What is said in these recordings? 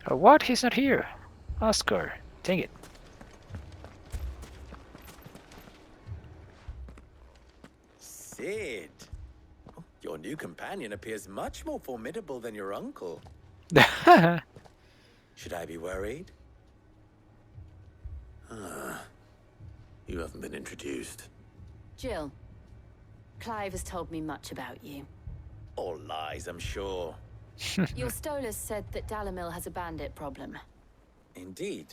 What? He's not here. Oscar. Dang it. Sid. Your new companion appears much more formidable than your uncle. Should I be worried? You haven't been introduced. Jill, Clive has told me much about you. All lies, I'm sure. Your Stolas said that Dalamil has a bandit problem. Indeed.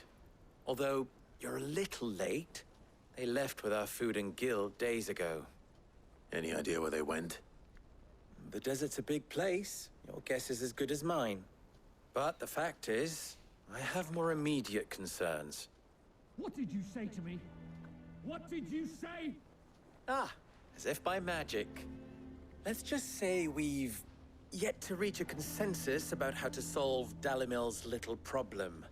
Although, you're a little late. They left with our food and guild days ago. Any idea where they went? The desert's a big place. Your guess is as good as mine. But the fact is, I have more immediate concerns. What did you say to me? What did you say? Ah, as if by magic. Let's just say we've yet to reach a consensus about how to solve Dalamil's little problem.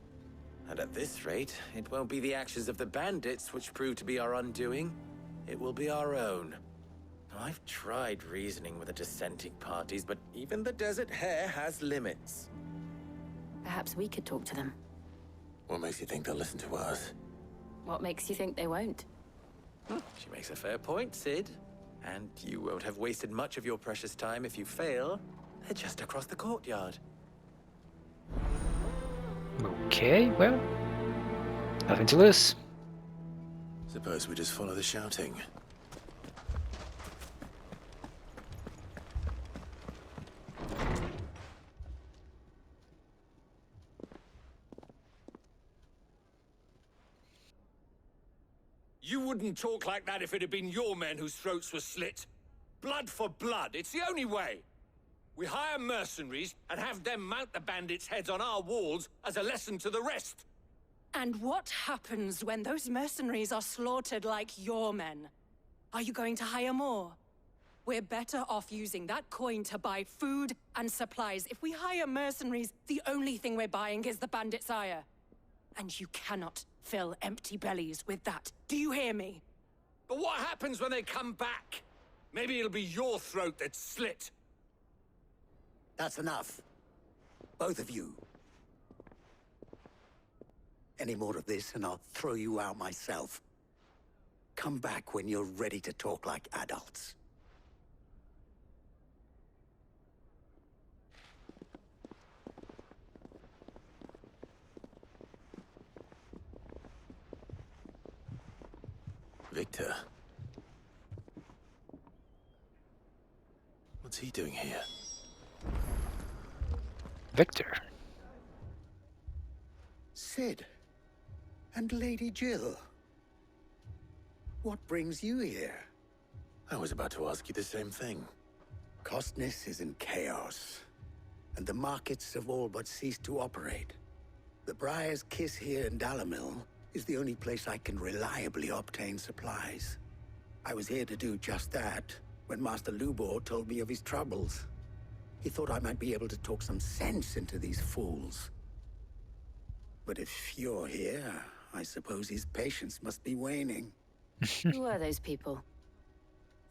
And at this rate, it won't be the actions of the bandits which prove to be our undoing. It will be our own. I've tried reasoning with the dissenting parties, but even the Desert Hare has limits. Perhaps we could talk to them. What makes you think they'll listen to us? What makes you think they won't? She makes a fair point, Sid. And you won't have wasted much of your precious time if you fail. They're just across the courtyard. Okay, well. Nothing to lose. Suppose we just follow the shouting. You wouldn't talk like that if it had been your men whose throats were slit. Blood for blood, it's the only way. We hire mercenaries and have them mount the bandits' heads on our walls as a lesson to the rest. And what happens when those mercenaries are slaughtered like your men? Are you going to hire more? We're better off using that coin to buy food and supplies. If we hire mercenaries, the only thing we're buying is the bandits' ire. And you cannot fill empty bellies with that. Do you hear me? But what happens when they come back? Maybe it'll be your throat that's slit. That's enough. Both of you. Any more of this and I'll throw you out myself. Come back when you're ready to talk like adults. Victor. What's he doing here? Victor. Sid. And Lady Jill. What brings you here? I was about to ask you the same thing. Costness is in chaos, and the markets have all but ceased to operate. The Briar's Kiss here in Dalamil is the only place I can reliably obtain supplies. I was here to do just that when Master Lubor told me of his troubles. He thought I might be able to talk some sense into these fools. But if you're here, I suppose his patience must be waning. Who are those people?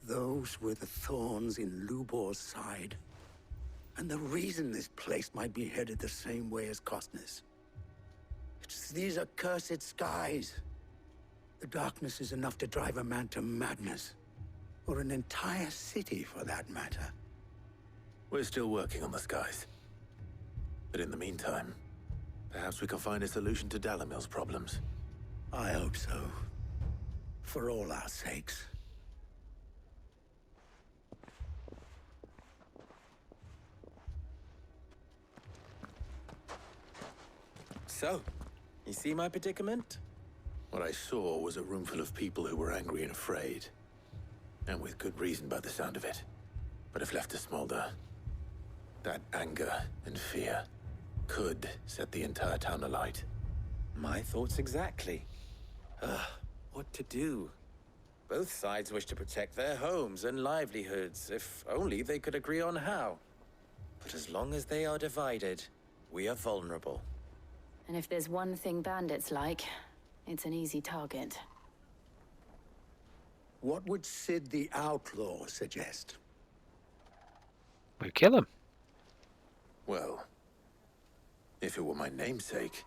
Those were the thorns in Lubor's side. And the reason this place might be headed the same way as Costness. It's these accursed skies. The darkness is enough to drive a man to madness. Or an entire city, for that matter. We're still working on the skies. But in the meantime, perhaps we can find a solution to Dalamil's problems. I hope so. For all our sakes. So, you see my predicament? What I saw was a room full of people who were angry and afraid. And with good reason by the sound of it. But if left to smolder, that anger and fear could set the entire town alight. My thoughts exactly. What to do? Both sides wish to protect their homes and livelihoods, if only they could agree on how. But as long as they are divided, we are vulnerable. And if there's one thing bandits like, it's an easy target. What would Sid the Outlaw suggest? We kill him. Well, If it were my namesake,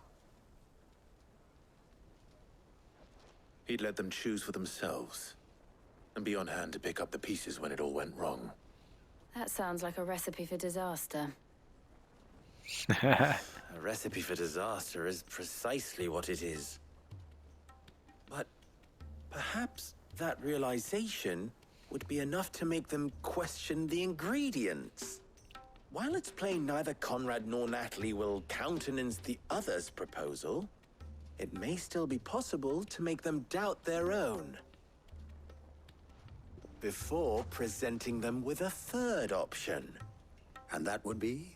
he'd let them choose for themselves and be on hand to pick up the pieces when it all went wrong. That sounds like a recipe for disaster. A recipe for disaster is precisely what it is. But perhaps that realization would be enough to make them question the ingredients. While it's plain neither Conrad nor Natalie will countenance the other's proposal, it may still be possible to make them doubt their own before presenting them with a third option. And that would be?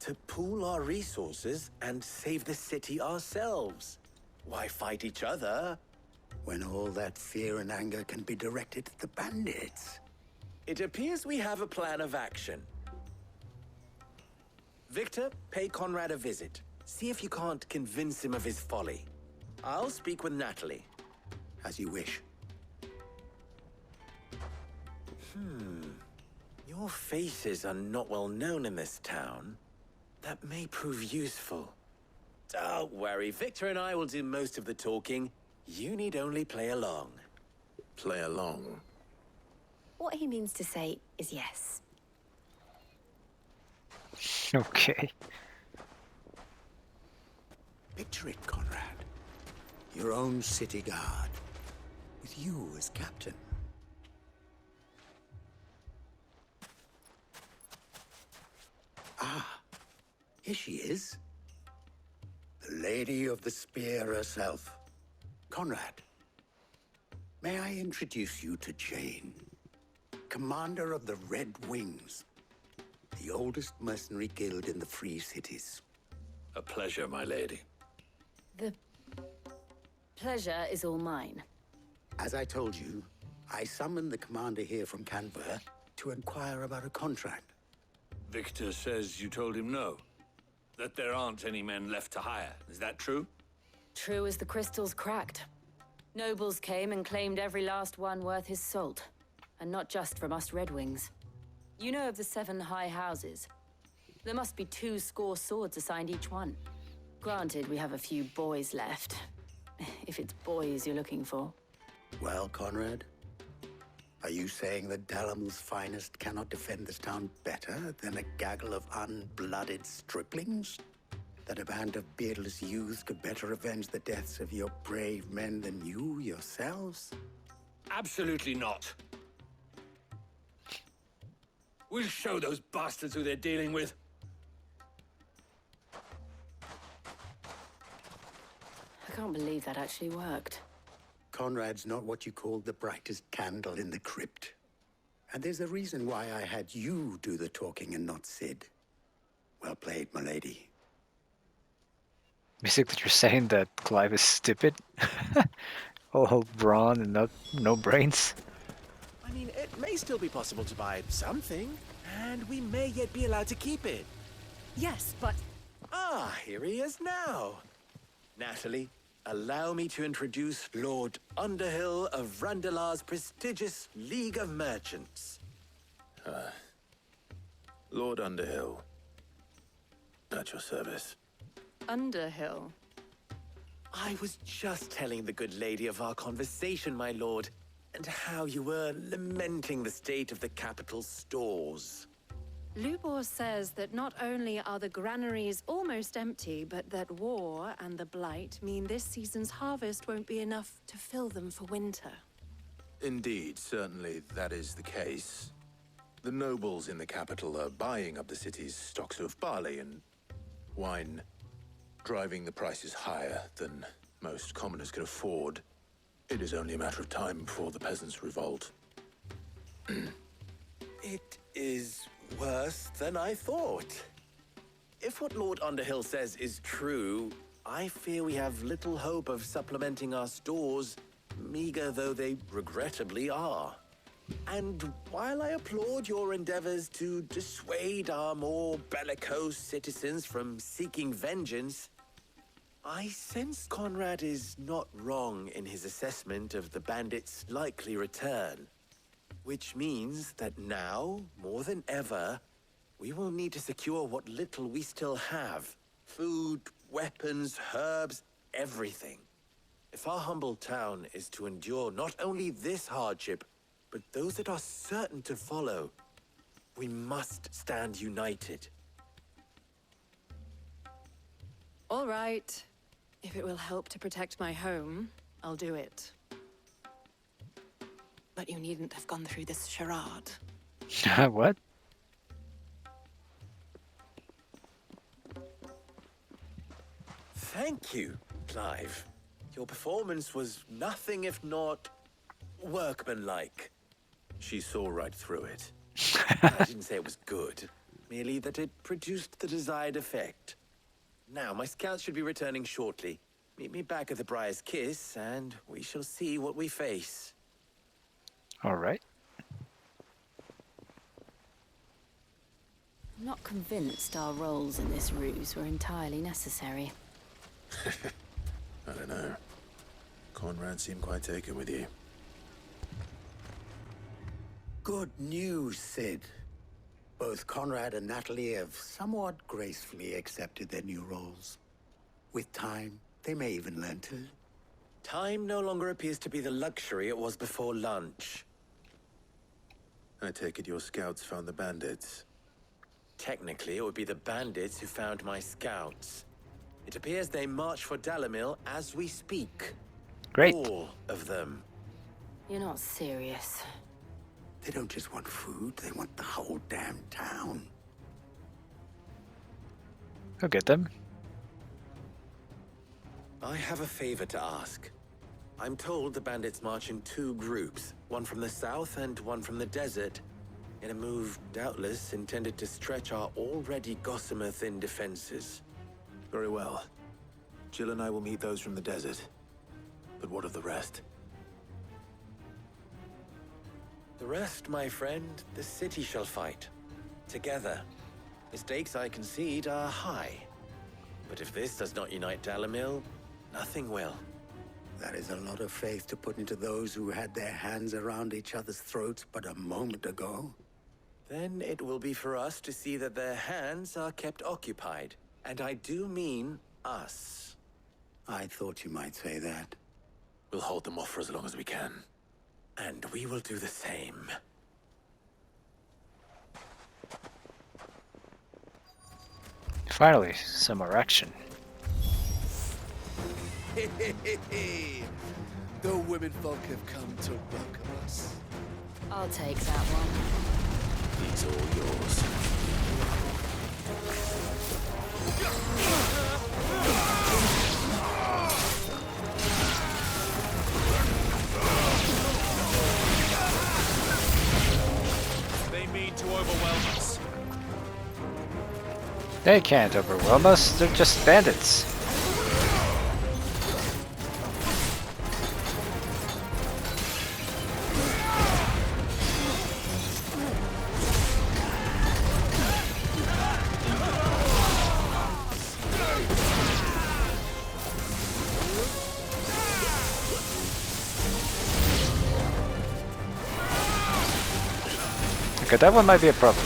To pool our resources and save the city ourselves. Why fight each other When all that fear and anger can be directed at the bandits. It appears we have a plan of action. Victor, pay Conrad a visit. See if you can't convince him of his folly. I'll speak with Natalie. As you wish. Your faces are not well known in this town. That may prove useful. Don't worry, Victor and I will do most of the talking. You need only play along. Play along. What he means to say is yes. Okay. Picture it, Conrad. Your own city guard. With you as captain. Ah, here she is. The Lady of the Spear herself. Conrad, may I introduce you to Jane, commander of the Red Wings, the oldest mercenary guild in the Free Cities. A pleasure, my lady. The pleasure is all mine. As I told you, I summoned the commander here from Canberra to inquire about a contract. Victor says you told him no. That there aren't any men left to hire. Is that true? True as the crystals cracked. Nobles came and claimed every last one worth his salt. And not just from us Red Wings. You know of the 7 high houses. There must be 2 swords assigned each one. Granted, we have a few boys left. If it's boys you're looking for. Well, Conrad, are you saying that Dalamil's finest cannot defend this town better than a gaggle of unblooded striplings? That a band of beardless youths could better avenge the deaths of your brave men than you yourselves? Absolutely not. We'll show those bastards who they're dealing with. I can't believe that actually worked. Conrad's not what you call the brightest candle in the crypt. And there's a reason why I had you do the talking and not Sid. Well played, milady. Basically, you're saying that Clive is stupid? All brawn and no brains? I mean, it may still be possible to buy something, and we may yet be allowed to keep it. Yes, but Ah, here he is now. Natalie, allow me to introduce Lord Underhill of Randalar's prestigious League of Merchants. Lord Underhill. At your service. Underhill. I was just telling the good lady of our conversation, my lord, and how you were lamenting the state of the capital's stores. Lubor says that not only are the granaries almost empty, but that war and the Blight mean this season's harvest won't be enough to fill them for winter. Indeed, certainly that is the case. The nobles in the capital are buying up the city's stocks of barley and wine, driving the prices higher than most commoners can afford. It is only a matter of time before the peasants revolt. It is worse than I thought. If what Lord Underhill says is true, I fear we have little hope of supplementing our stores, meager though they regrettably are. And while I applaud your endeavors to dissuade our more bellicose citizens from seeking vengeance, I sense Conrad is not wrong in his assessment of the bandits' likely return. Which means that now, more than ever, we will need to secure what little we still have. Food, weapons, herbs, everything. If our humble town is to endure not only this hardship, but those that are certain to follow, we must stand united. All right. If it will help to protect my home, I'll do it. But you needn't have gone through this charade. What? Thank you, Clive. Your performance was nothing if not workmanlike. She saw right through it. I didn't say it was good, merely that it produced the desired effect. Now, my scouts should be returning shortly. Meet me back at the Briar's Kiss, and we shall see what we face. All right. I'm not convinced our roles in this ruse were entirely necessary. I don't know. Conrad seemed quite taken with you. Good news, Sid. Both Conrad and Natalie have somewhat gracefully accepted their new roles. With time, they may even learn to. Time no longer appears to be the luxury it was before lunch. I take it your scouts found the bandits. Technically, it would be the bandits who found my scouts. It appears they march for Dalimil as we speak. Great. All of them. You're not serious. They don't just want food, they want the whole damn town. Go get them. I have a favor to ask. I'm told the bandits march in two groups, one from the south and one from the desert, in a move doubtless intended to stretch our already gossamer-thin defenses. Very well. Jill and I will meet those from the desert. But what of the rest? The rest, my friend, the city shall fight. Together. The stakes, I concede, are high. But if this does not unite Dalimil, nothing will. That is a lot of faith to put into those who had their hands around each other's throats but a moment ago. Then it will be for us to see that their hands are kept occupied. And I do mean us. I thought you might say that. We'll hold them off for as long as we can. And we will do the same. Finally, some more action. The women folk have come to welcome us. I'll take that one. These all yours. They mean to overwhelm us. They can't overwhelm us, they're just bandits. Okay, that one might be a problem.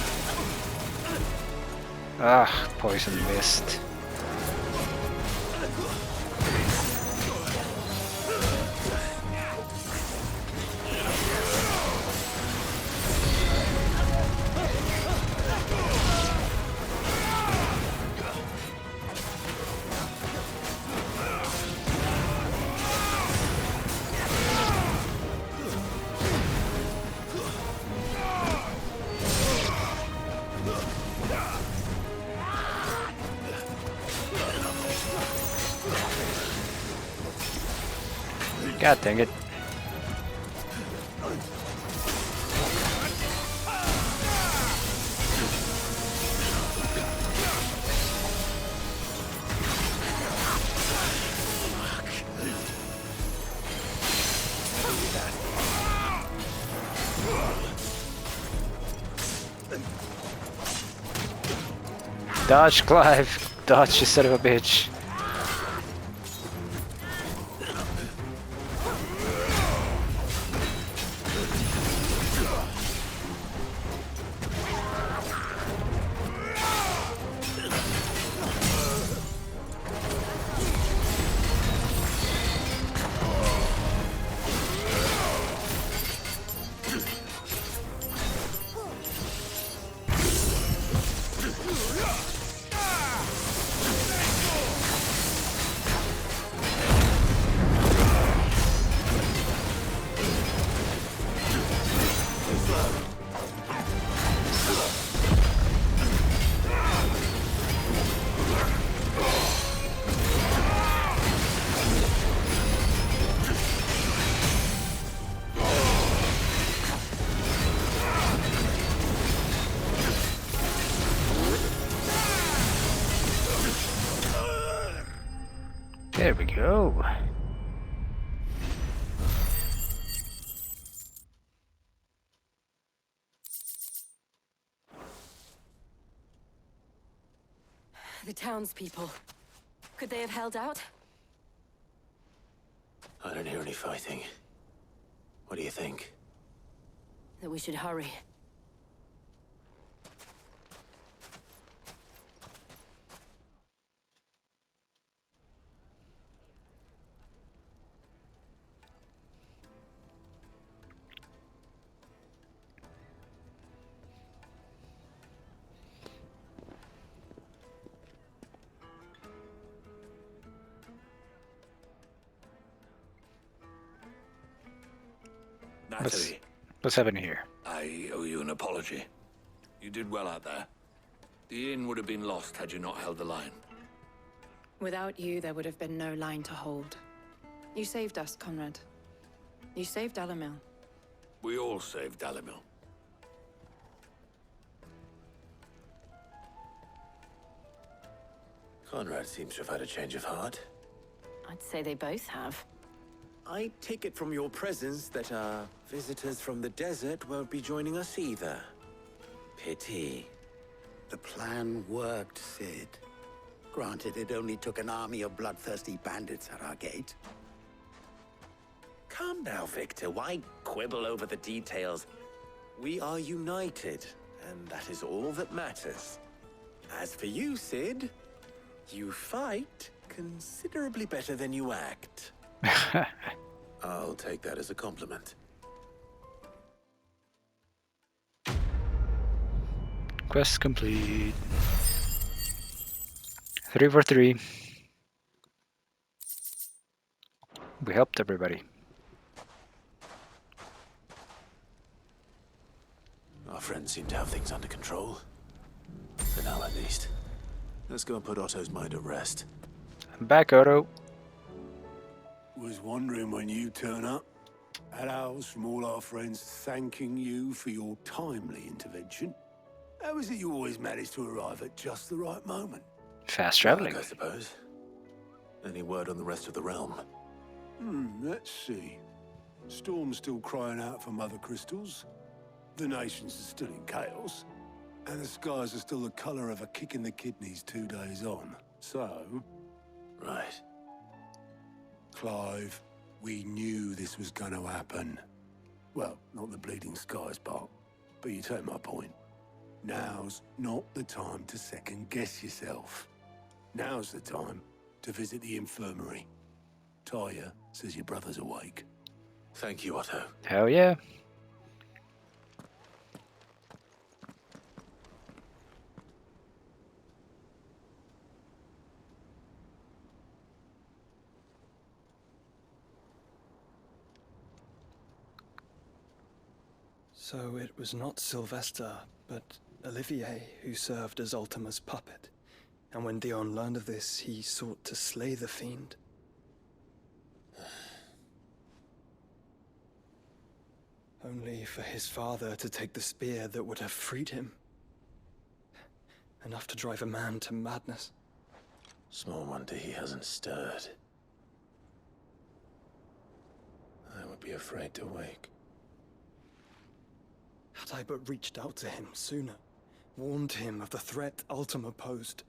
Ah, poison mist. God dang it. Dodge, Clive! Dodge, you son of a bitch! There we go. The townspeople. Could they have held out? I don't hear any fighting. What do you think? That we should hurry. Natalie, What's happening here? I owe you an apology. You did well out there. The inn would have been lost had you not held the line. Without you, there would have been no line to hold. You saved us, Conrad. You saved Dalimil. We all saved Dalimil. Conrad seems to have had a change of heart. I'd say they both have. I take it from your presence that our visitors from the desert won't be joining us either. Pity. The plan worked, Sid. Granted, it only took an army of bloodthirsty bandits at our gate. Calm now, Victor. Why quibble over the details? We are united, and that is all that matters. As for you, Sid, you fight considerably better than you act. I'll take that as a compliment. Quest complete. 3 for 3. We helped everybody. Our friends seem to have things under control. For now, at least. Let's go and put Otto's mind at rest. I'm back, Otto. Was wondering when you turn up. Had owls from all our friends thanking you for your timely intervention. How is it you always manage to arrive at just the right moment? Fast traveling. I suppose. Any word on the rest of the realm? Let's see. Storm's still crying out for mother crystals. The nations are still in chaos. And the skies are still the colour of a kick in the kidneys 2 days on. So... Right. Clive, we knew this was going to happen. Well, not the bleeding skies part, but you take my point. Now's not the time to second-guess yourself. Now's the time to visit the infirmary. Taya says your brother's awake. Thank you, Otto. Hell yeah. So it was not Sylvester, but Olivier who served as Ultima's puppet. And when Dion learned of this, he sought to slay the fiend. Only for his father to take the spear that would have freed him. Enough to drive a man to madness. Small wonder he hasn't stirred. I would be afraid to wake. Had I but reached out to him sooner, warned him of the threat Ultima posed.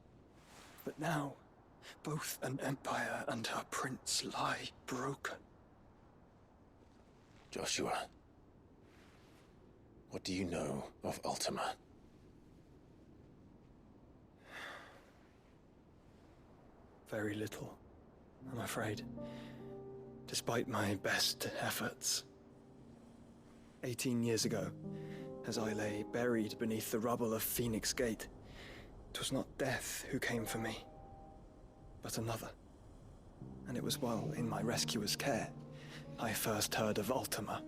But now, both an empire and her prince lie broken. Joshua, what do you know of Ultima? Very little, I'm afraid. Despite my best efforts. 18 years ago, as I lay buried beneath the rubble of Phoenix Gate, 'Twas not death who came for me, but another. And it was while in my rescuer's care I first heard of Ultima.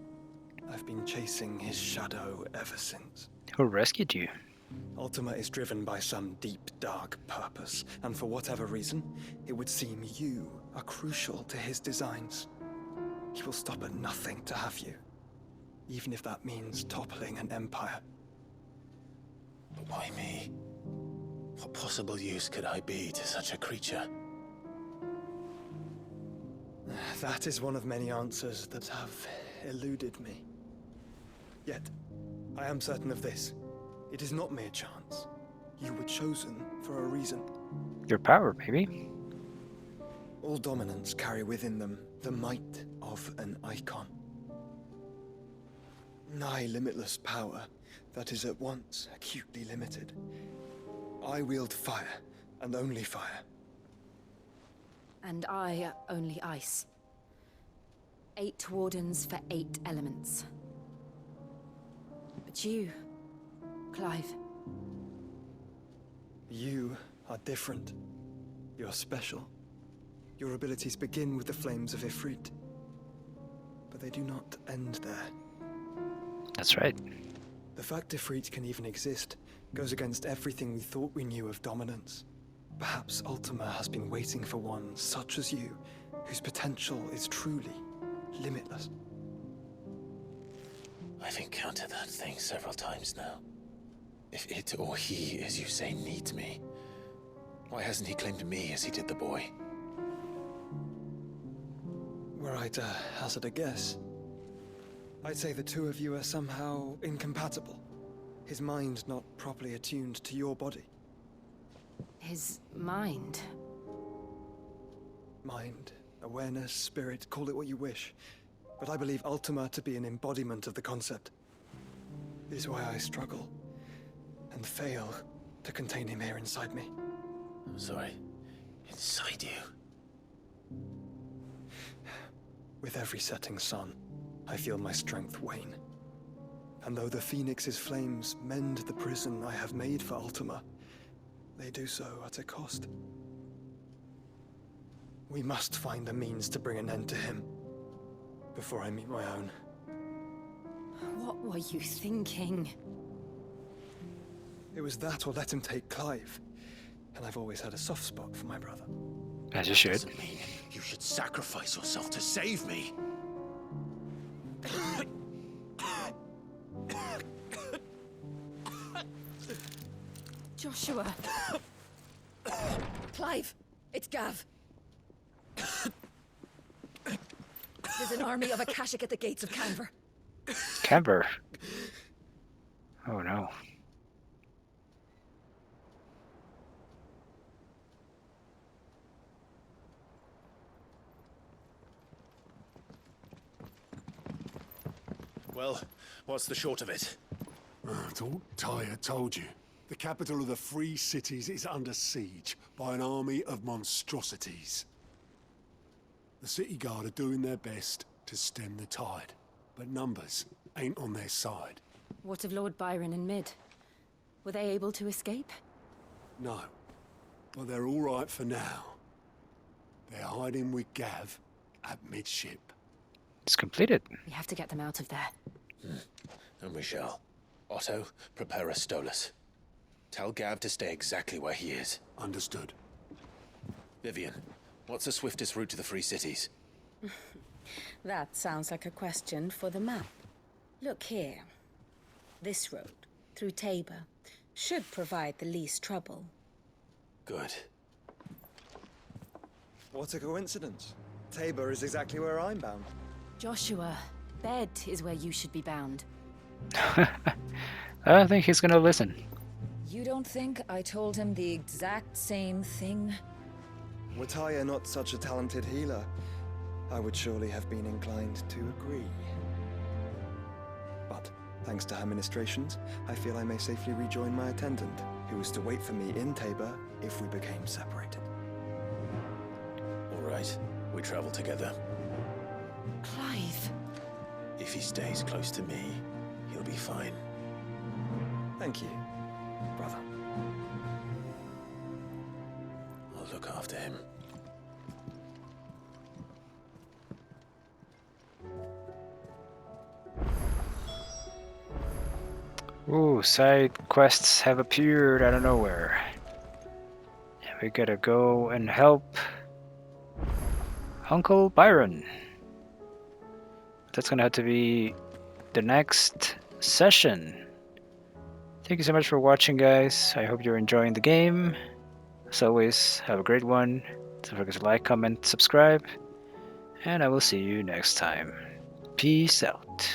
I've been chasing his shadow ever since. Who rescued you? Ultima is driven by some deep, dark purpose, and for whatever reason, it would seem you are crucial to his designs. He will stop at nothing to have you, even if that means toppling an empire. But why me? What possible use could I be to such a creature? That is one of many answers that have eluded me. Yet, I am certain of this. It is not mere chance. You were chosen for a reason. Your power, maybe? All dominants carry within them the might of an icon. Nigh limitless power that is at once acutely limited. I wield fire, and only fire. And I only ice. 8 wardens for 8 elements. But you, Clive. You are different. You're special. Your abilities begin with the flames of Ifrit. But they do not end there. That's right. The fact Ifrit can even exist goes against everything we thought we knew of dominance. Perhaps Ultima has been waiting for one such as you, whose potential is truly limitless. I've encountered that thing several times now. If it or he, as you say, needs me, why hasn't he claimed me as he did the boy? Were I to hazard a guess, I'd say the two of you are somehow incompatible. His mind not properly attuned to your body. His mind. Mind, awareness, spirit, call it what you wish. But I believe Ultima to be an embodiment of the concept. It is why I struggle and fail to contain him here inside me. I'm sorry. Inside you? With every setting sun, I feel my strength wane. And though the Phoenix's flames mend the prison I have made for Ultima, they do so at a cost. We must find a means to bring an end to him before I meet my own. What were you thinking? It was that or let him take Clive. And I've always had a soft spot for my brother. As you should. Doesn't mean you should sacrifice yourself to save me. Joshua. Clive, it's Gav. There's an army of Akashic at the gates of Canver. Camber. Oh no. Well, what's the short of it? Thought Tyre told you. The capital of the Free Cities is under siege by an army of monstrosities. The city guard are doing their best to stem the tide, but numbers ain't on their side. What of Lord Byron and Mid? Were they able to escape? No, but they're all right for now. They're hiding with Gav at midship. It's completed. We have to get them out of there. And we shall. Otto, prepare a Stolas. Tell Gav to stay exactly where he is. Understood. Vivian, what's the swiftest route to the Free Cities? That sounds like a question for the map. Look here. This road, through Tabor, should provide the least trouble. Good. What a coincidence. Tabor is exactly where I'm bound. Joshua, bed is where you should be bound. I don't think he's gonna listen. You don't think I told him the exact same thing? Were Tyre not such a talented healer, I would surely have been inclined to agree. But, thanks to her ministrations, I feel I may safely rejoin my attendant, who was to wait for me in Tabor if we became separated. All right, we travel together. Clive. If he stays close to me, he'll be fine. Thank you, brother. look after him. Ooh, side quests have appeared out of nowhere. And we gotta go and help Uncle Byron. That's gonna have to be the next session. Thank you so much for watching, guys. I hope you're enjoying the game. As always, have a great one. Don't forget to like, comment, subscribe, and I will see you next time. Peace out.